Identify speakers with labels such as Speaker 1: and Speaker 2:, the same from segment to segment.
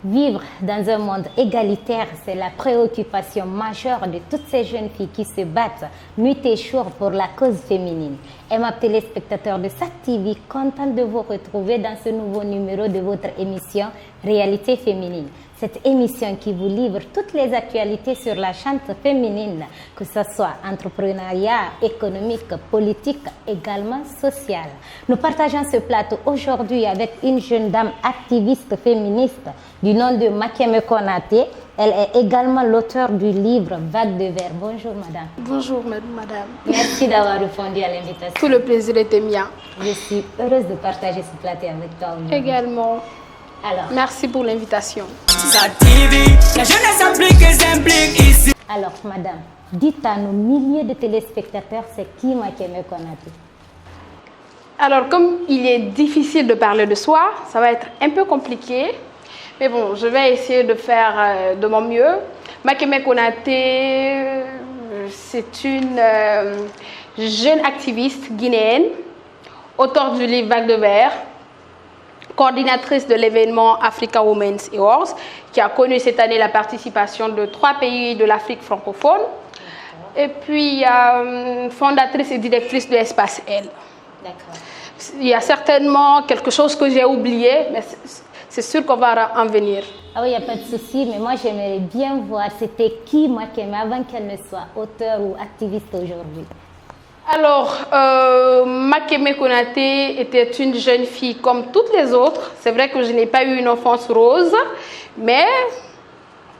Speaker 1: Vivre dans un monde égalitaire, c'est la préoccupation majeure de toutes ces jeunes filles qui se battent nuit et jour pour la cause féminine. Aimable téléspectateurs de SAC TV, contente de vous retrouver dans ce nouveau numéro de votre émission Réalité féminine. Cette émission qui vous livre toutes les actualités sur la chante féminine, que ce soit entrepreneuriat, économique, politique, également social. Nous partageons ce plateau aujourd'hui avec une jeune dame activiste féministe du nom de Makeme Konaté. Elle est également l'auteure du livre Vague de verre. Bonjour madame.
Speaker 2: Bonjour madame.
Speaker 1: Merci d'avoir répondu à l'invitation.
Speaker 2: Tout le plaisir était mien.
Speaker 1: Je suis heureuse de partager ce plateau avec toi aujourd'hui.
Speaker 2: Également.
Speaker 1: Alors,
Speaker 2: merci pour l'invitation.
Speaker 1: Alors, madame, dites à nos milliers de téléspectateurs, c'est qui Makeme Konaté?
Speaker 2: Alors, comme il est difficile de parler de soi, ça va être un peu compliqué. Mais bon, je vais essayer de faire de mon mieux. Makeme Konaté, c'est une jeune activiste guinéenne, auteure du livre Vague de verre, coordinatrice de l'événement Africa Women's Awards, qui a connu cette année la participation de 3 pays de l'Afrique francophone. Et puis, fondatrice et directrice de Espace L.
Speaker 1: D'accord.
Speaker 2: Il y a certainement quelque chose que j'ai oublié, mais c'est sûr qu'on va en venir.
Speaker 1: Ah oui, il n'y a pas de souci, mais moi j'aimerais bien voir c'était qui Makeme avant qu'elle ne soit auteure ou activiste aujourd'hui.
Speaker 2: Alors, Makeme Konaté était une jeune fille comme toutes les autres. C'est vrai que je n'ai pas eu une enfance rose, mais...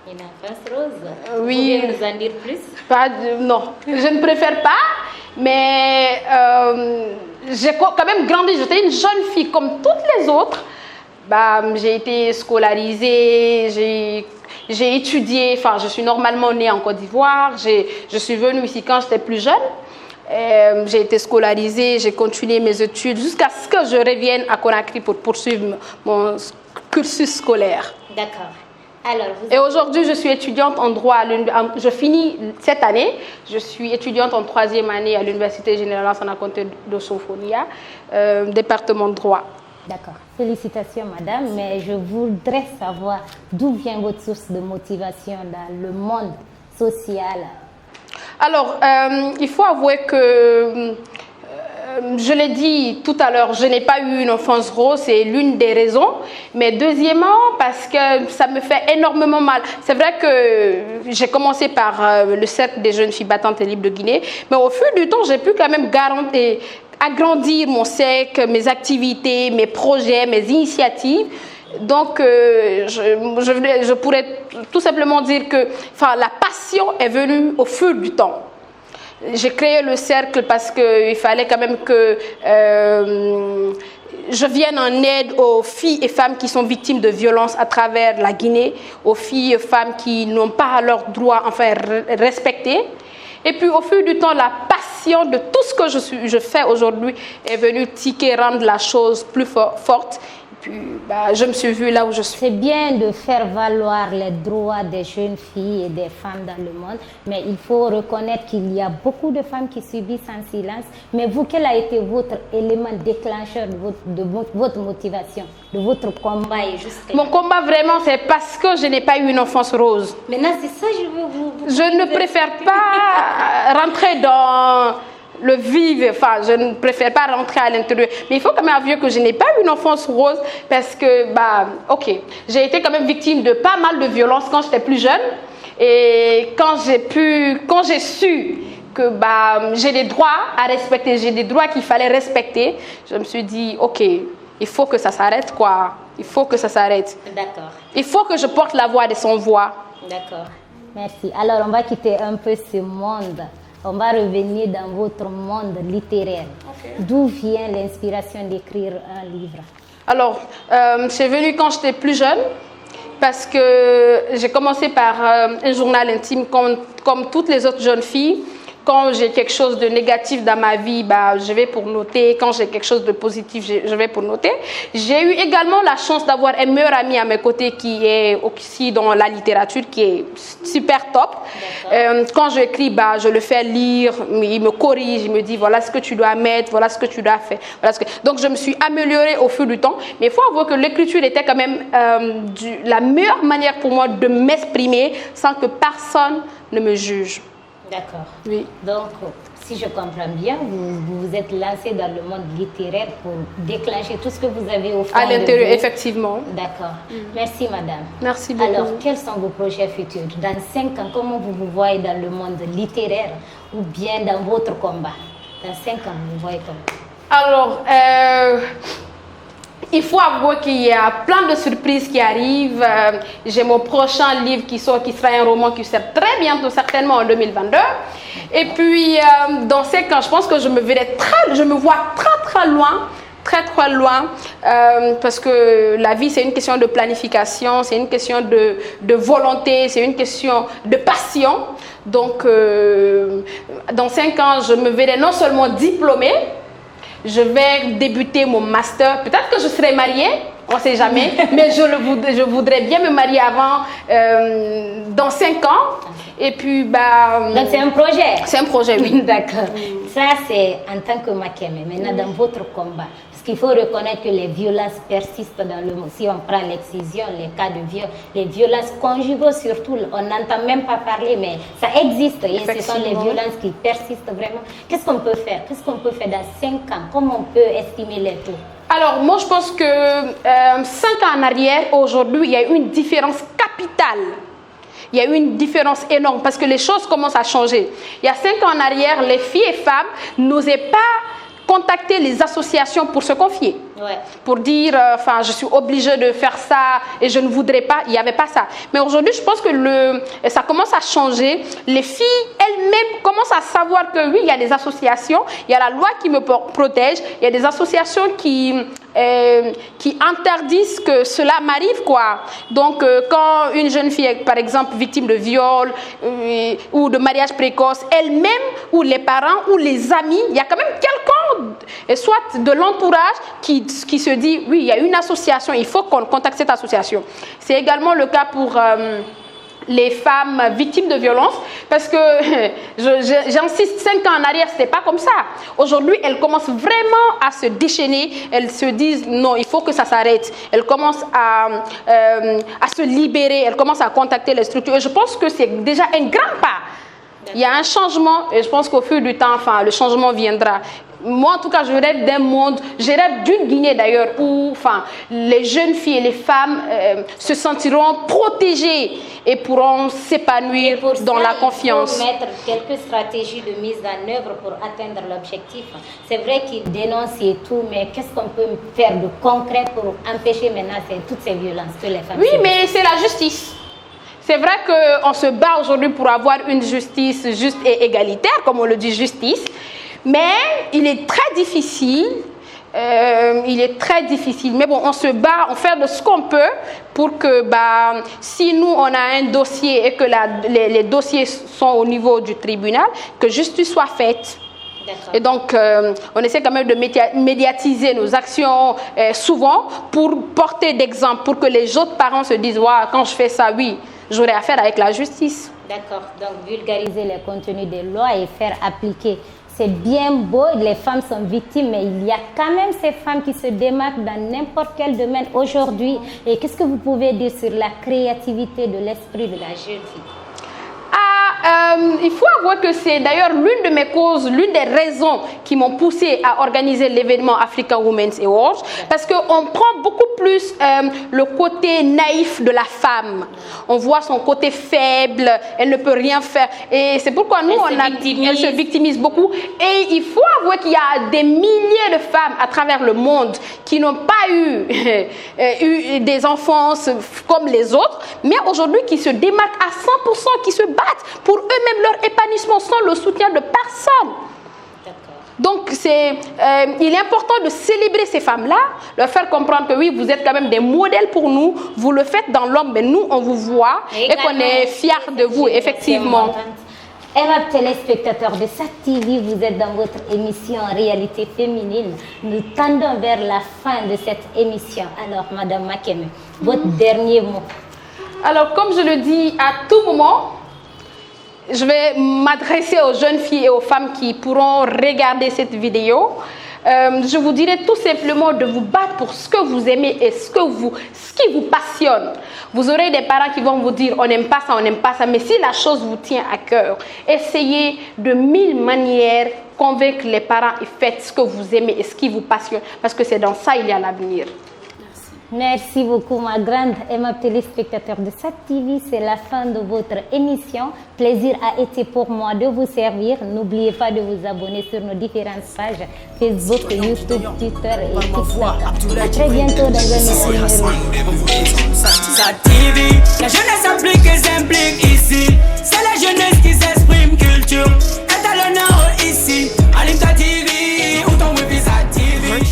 Speaker 1: Une enfance rose?
Speaker 2: Oui.
Speaker 1: Vous pouvez nous en dire plus?
Speaker 2: Non, je ne préfère pas, mais j'ai quand même grandi. J'étais une jeune fille comme toutes les autres. J'ai été scolarisée, j'ai étudié, enfin je suis normalement née en Côte d'Ivoire. Je suis venue ici quand j'étais plus jeune. J'ai été scolarisée, j'ai continué mes études jusqu'à ce que je revienne à Conakry pour poursuivre mon cursus scolaire.
Speaker 1: D'accord. Alors,
Speaker 2: et aujourd'hui, je suis étudiante en droit. Je finis cette année. Je suis étudiante en 3e année à l'Université Générale Lansana Conté de Sofonia, département de droit.
Speaker 1: D'accord. Félicitations, madame. Mais je voudrais savoir d'où vient votre source de motivation dans le monde social.
Speaker 2: Alors, il faut avouer que, je l'ai dit tout à l'heure, je n'ai pas eu une enfance rose, c'est l'une des raisons. Mais deuxièmement, parce que ça me fait énormément mal. C'est vrai que j'ai commencé par le cercle des jeunes filles battantes et libres de Guinée, mais au fil du temps, j'ai pu quand même agrandir mon cercle, mes activités, mes projets, mes initiatives. Donc, je pourrais tout simplement dire que la passion est venue au fil du temps. J'ai créé le cercle parce qu'il fallait quand même que je vienne en aide aux filles et femmes qui sont victimes de violences à travers la Guinée, aux filles et femmes qui n'ont pas leurs droits respectés. Et puis au fil du temps, la passion de tout ce que je fais aujourd'hui est venue rendre la chose plus forte. Et puis je me suis vue là où je suis.
Speaker 1: C'est bien de faire valoir les droits des jeunes filles et des femmes dans le monde, mais il faut reconnaître qu'il y a beaucoup de femmes qui subissent en silence. Mais vous, quel a été votre élément déclencheur de votre motivation, de votre combat?
Speaker 2: Mon combat vraiment, c'est parce que je n'ai pas eu une enfance rose.
Speaker 1: Maintenant, c'est ça que je veux vous
Speaker 2: Je ne préfère pas rentrer dans le vif, je ne préfère pas rentrer à l'intérieur. Mais il faut quand même avouer que je n'ai pas eu une enfance rose parce que, j'ai été quand même victime de pas mal de violences quand j'étais plus jeune. Et quand j'ai su que j'ai des droits à respecter, j'ai des droits qu'il fallait respecter, je me suis dit, ok, il faut que ça s'arrête, quoi. Il faut que ça s'arrête.
Speaker 1: D'accord.
Speaker 2: Il faut que je porte la voix des sans-voix.
Speaker 1: D'accord. Merci. Alors, on va quitter un peu ce monde. On va revenir dans votre monde littéraire. Okay. D'où vient l'inspiration d'écrire un livre?
Speaker 2: Alors, c'est venu quand j'étais plus jeune, parce que j'ai commencé par un journal intime comme toutes les autres jeunes filles. Quand j'ai quelque chose de négatif dans ma vie, bah, je vais pour noter. Quand j'ai quelque chose de positif, je vais pour noter. J'ai eu également la chance d'avoir un meilleur ami à mes côtés qui est aussi dans la littérature, qui est super top. Quand j'écris, bah, je le fais lire, il me corrige, il me dit voilà ce que tu dois mettre, voilà ce que tu dois faire. Voilà Donc je me suis améliorée au fil du temps. Mais il faut avouer que l'écriture était quand même la meilleure manière pour moi de m'exprimer sans que personne ne me juge.
Speaker 1: D'accord.
Speaker 2: Oui.
Speaker 1: Donc, si je comprends bien, vous vous êtes lancé dans le monde littéraire pour déclencher tout ce que vous avez au fond
Speaker 2: à l'intérieur,
Speaker 1: de vous.
Speaker 2: Effectivement.
Speaker 1: D'accord. Merci, madame.
Speaker 2: Merci beaucoup.
Speaker 1: Alors, quels sont vos projets futurs? Dans 5 ans, comment vous vous voyez dans le monde littéraire ou bien dans votre combat? Dans 5 ans, vous voyez comment?
Speaker 2: Alors, il faut avouer qu'il y a plein de surprises qui arrivent. J'ai mon prochain livre qui sort, qui sera un roman qui sort très bientôt, certainement en 2022. Et puis, dans 5 ans, je pense que je me vois très loin. Très loin, parce que la vie, c'est une question de planification, c'est une question de volonté, c'est une question de passion. Donc, dans 5 ans, je me verrai non seulement diplômée, je vais débuter mon master. Peut-être que je serai mariée, on ne sait jamais, mais je voudrais bien me marier avant, dans 5 ans. Et puis, bah...
Speaker 1: Donc, c'est un projet? C'est
Speaker 2: un projet, oui.
Speaker 1: D'accord. Ça, c'est en tant que Makeme. Maintenant, dans votre combat, parce qu'il faut reconnaître que les violences persistent dans le monde. Si on prend l'excision, les cas de viol, les violences conjugaux surtout, on n'entend même pas parler, mais ça existe. Et ce sont les violences qui persistent vraiment. Qu'est-ce qu'on peut faire? Qu'est-ce qu'on peut faire dans 5 ans? Comment on peut estimer les taux?
Speaker 2: Alors, moi, je pense que 5 ans en arrière, aujourd'hui, il y a une différence capitale. Il y a eu une différence énorme parce que les choses commencent à changer. Il y a 5 ans en arrière, les filles et femmes n'osaient pas contacter les associations pour se confier. Ouais. Pour dire, je suis obligée de faire ça et je ne voudrais pas. Il n'y avait pas ça. Mais aujourd'hui, je pense que ça commence à changer. Les filles elles-mêmes commencent à savoir que oui, il y a des associations, il y a la loi qui me protège, il y a des associations qui interdisent que cela m'arrive, quoi. Donc, quand une jeune fille est, par exemple, victime de viol ou de mariage précoce, elle-même, ou les parents, ou les amis, il y a quand même quelqu'un, soit de l'entourage, qui se dit, oui, il y a une association, il faut qu'on contacte cette association. C'est également le cas pour... les femmes victimes de violences, parce que j'insiste, 5 ans en arrière, c'était pas comme ça. Aujourd'hui, elles commencent vraiment à se déchaîner, elles se disent non, il faut que ça s'arrête. Elles commencent à se libérer, elles commencent à contacter les structures. Et je pense que c'est déjà un grand pas. Il y a un changement et je pense qu'au fil du temps, le changement viendra. Moi, en tout cas, je rêve d'un monde, je rêve d'une Guinée d'ailleurs où les jeunes filles et les femmes se sentiront protégées et pourront s'épanouir dans la confiance.
Speaker 1: Il faut mettre quelques stratégies de mise en œuvre pour atteindre l'objectif. C'est vrai qu'ils dénoncent et tout, mais qu'est-ce qu'on peut faire de concret pour empêcher maintenant toutes ces violences que les femmes...
Speaker 2: Oui, mais c'est la justice. C'est vrai qu'on se bat aujourd'hui pour avoir une justice juste et égalitaire, comme on le dit, justice. Mais il est très difficile. Mais bon, on se bat, on fait de ce qu'on peut pour que, si nous, on a un dossier et que les dossiers sont au niveau du tribunal, que justice soit faite. Et donc, on essaie quand même de médiatiser nos actions souvent pour porter d'exemple, pour que les autres parents se disent, quand je fais ça, oui, j'aurai affaire avec la justice.
Speaker 1: D'accord. Donc, vulgariser les contenus des lois et faire appliquer. C'est bien beau, les femmes sont victimes, mais il y a quand même ces femmes qui se démarquent dans n'importe quel domaine aujourd'hui. Et qu'est-ce que vous pouvez dire sur la créativité de l'esprit de la jeune fille?
Speaker 2: Il faut avouer que c'est d'ailleurs l'une de mes causes, l'une des raisons qui m'ont poussée à organiser l'événement African Women's Awards, parce qu'on prend beaucoup plus le côté naïf de la femme. On voit son côté faible, elle ne peut rien faire. Et c'est pourquoi nous, elle se victimise beaucoup. Et il faut avouer qu'il y a des milliers de femmes à travers le monde qui n'ont pas eu des enfances comme les autres, mais aujourd'hui qui se démarquent à 100%, qui se battent pour eux-mêmes leur épanouissement sans le soutien de personne. Donc, il est important de célébrer ces femmes-là, leur faire comprendre que oui, vous êtes quand même des modèles pour nous, vous le faites dans l'ombre, mais nous, on vous voit et qu'on est fiers de vous, effectivement.
Speaker 1: Aimables téléspectateurs de SAT TV, vous êtes dans votre émission Réalité féminine. Nous tendons vers la fin de cette émission. Alors, Madame Makeme, votre dernier mot.
Speaker 2: Alors, comme je le dis à tout moment, je vais m'adresser aux jeunes filles et aux femmes qui pourront regarder cette vidéo. Je vous dirais tout simplement de vous battre pour ce que vous aimez et ce qui vous passionne. Vous aurez des parents qui vont vous dire on n'aime pas ça, mais si la chose vous tient à cœur, essayez de 1000 manières convaincre les parents et faites ce que vous aimez et ce qui vous passionne, parce que c'est dans ça il y a l'avenir.
Speaker 1: Merci beaucoup, ma grande aimable téléspectateur de SAT TV. C'est la fin de votre émission. Plaisir a été pour moi de vous servir. N'oubliez pas de vous abonner sur nos différentes pages Facebook, YouTube, Twitter et TikTok. À très bientôt dans un nouveau numéro.